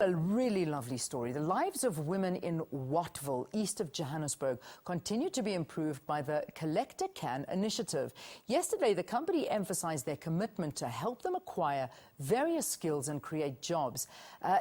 A really lovely story. The lives of women in Watville, east of Johannesburg, continue to be improved by the Collect a Can initiative. Yesterday, the company emphasized their commitment to help them acquire various skills and create jobs.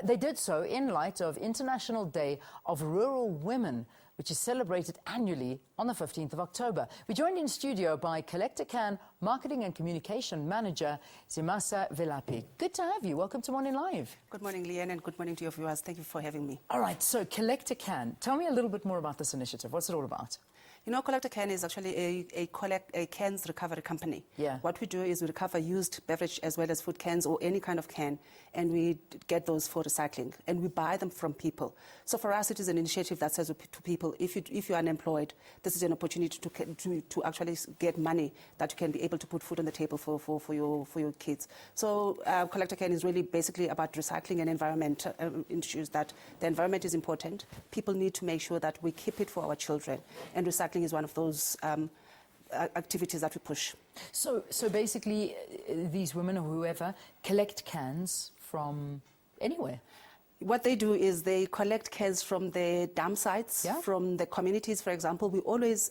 They did so in light of International Day of Rural Women, which is celebrated annually on the 15th of October. We're joined in studio by Collect a Can Marketing and Communication Manager, Zimasa Velaphi. Good to have you. Welcome to Morning Live. Good morning, Leanne, and good morning to your viewers. Thank you for having me. All right, so Collect a Can. Tell me a little bit more about this initiative. What's it all about? You know, Collect a Can is actually a cans recovery company. Yeah. What we do is we recover used beverage as well as food cans or any kind of can, and we get those for recycling, and we buy them from people. So for us, it is an initiative that says to people, if you're unemployed, this is an opportunity to actually get money that you can be able to put food on the table for your kids. So Collect a Can is really basically about recycling and environment issues, that the environment is important. People need to make sure that we keep it for our children, and recycling is one of those activities that we push. So basically, these women or whoever collect cans from anywhere? What they do is they collect cans from the dump sites, Yeah. from the communities, for example. We always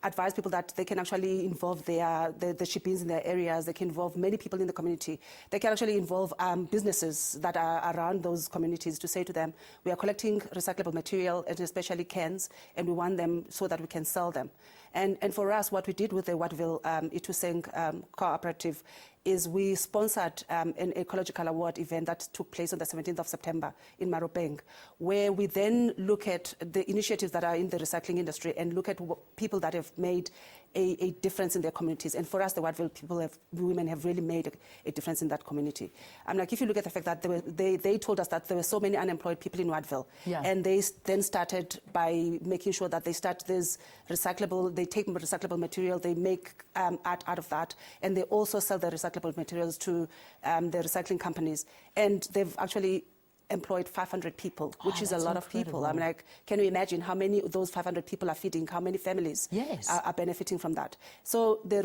advise people that they can actually involve the shippings in their areas. They can involve many people in the community. They can actually involve businesses that are around those communities to say to them, we are collecting recyclable material, and especially cans, and we want them so that we can sell them. And for us, what we did with the Watville Ituseng cooperative is we sponsored an ecological award event that took place on the 17th of September in Maropeng, where we then look at the initiatives that are in the recycling industry and look at people that have made a difference in their communities. And for us, the Watville women have really made a difference in that community. Like, if you look at the fact that they told us that there were so many unemployed people in Watville, yeah. And they then started by making sure that they start this recyclable, they take recyclable material, they make art out of that, and they also sell the recyclable materials to the recycling companies. And they've actually employed 500 people, which is a lot of people. I'm like, can you imagine how many of those 500 people are feeding, how many families yes. are benefiting from that? So the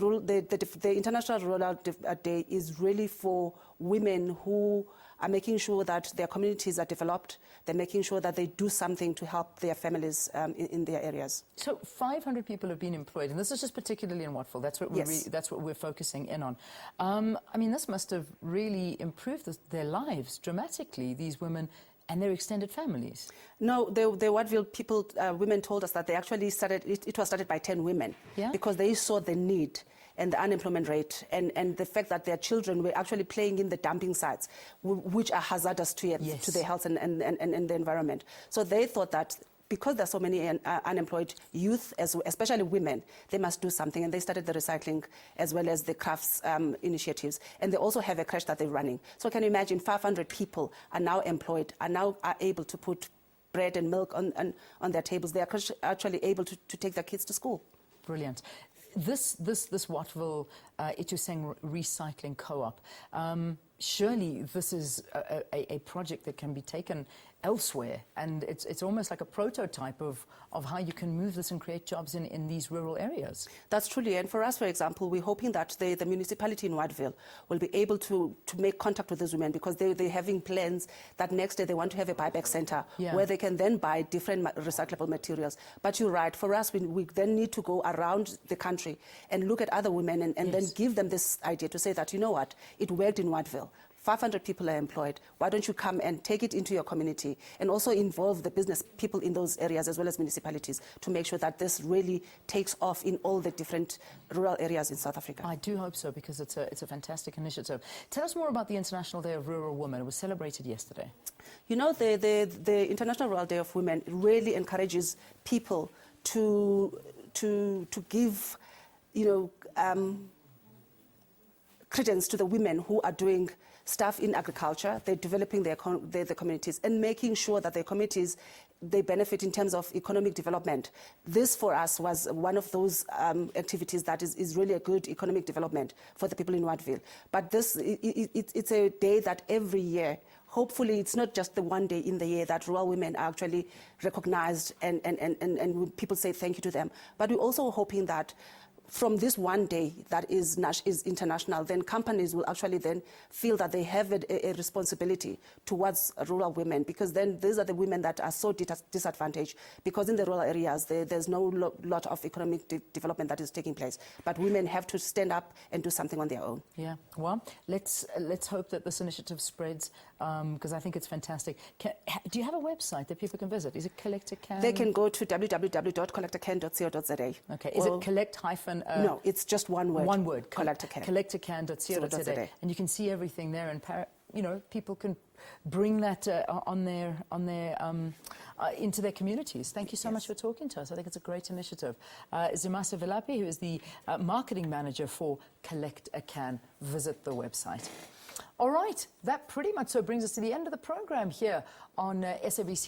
International Rollout Day is really for women who are making sure that their communities are developed. They're making sure that they do something to help their families in their areas. So 500 people have been employed, and this is just particularly in Watville. That's what Yes. that's what we're focusing in on. I mean, this must have really improved their lives dramatically, these women and their extended families. No, the Watville people, women told us that they actually started, it was started by 10 women, yeah. Because they saw the need and the unemployment rate and the fact that their children were actually playing in the dumping sites, which are hazardous to yes. their health and the environment. So they thought that because there are so many unemployed youth, especially women, they must do something. And they started the recycling as well as the crafts initiatives. And they also have a crèche that they're running. So can you imagine 500 people are now employed, are able to put bread and milk on their tables. They are actually able to take their kids to school. Brilliant. This Watville Ituseng Recycling Co-op, surely this is a project that can be taken elsewhere, and it's almost like a prototype of how you can move this and create jobs in these rural areas. That's truly, and for us, for example, we're hoping that the municipality in Watville will be able to make contact with these women, because they're having plans that next day they want to have a buyback center, yeah. where they can then buy different recyclable materials. But you're right, for us, we then need to go around the country and look at other women and yes. then give them this idea to say that, you know what, it worked in Watville. 500 people are employed. Why don't you come and take it into your community and also involve the business people in those areas as well as municipalities to make sure that this really takes off in all the different rural areas in South Africa? I do hope so, because it's a fantastic initiative. Tell us more about the International Day of Rural Women. It was celebrated yesterday. You know, the International Rural Day of Women really encourages people to give, credence to the women who are doing stuff in agriculture. They're developing their communities and making sure that their communities, they benefit in terms of economic development. This, for us, was one of those activities that is really a good economic development for the people in Watville. But this, it's a day that every year, hopefully it's not just the one day in the year that rural women are actually recognized and people say thank you to them. But we're also hoping that from this one day that is international, then companies will actually then feel that they have a responsibility towards rural women, because then these are the women that are so disadvantaged, because in the rural areas there's no lot of economic development that is taking place. But women have to stand up and do something on their own. Yeah, well, let's hope that this initiative spreads, because I think it's fantastic. Do you have a website that people can visit? Is it Collect a Can? They can go to www.collectacan.co.za. Okay, is it collect hyphen? No, it's just one word. One word. Collectacan. Collectacan.co.za. And you can see everything there, and people can bring that into their communities. Thank you so much for talking to us. I think it's a great initiative. Zimasa Velaphi, who is the marketing manager for Collect a Can. Visit the website. All right, that pretty much so brings us to the end of the program here on SABC.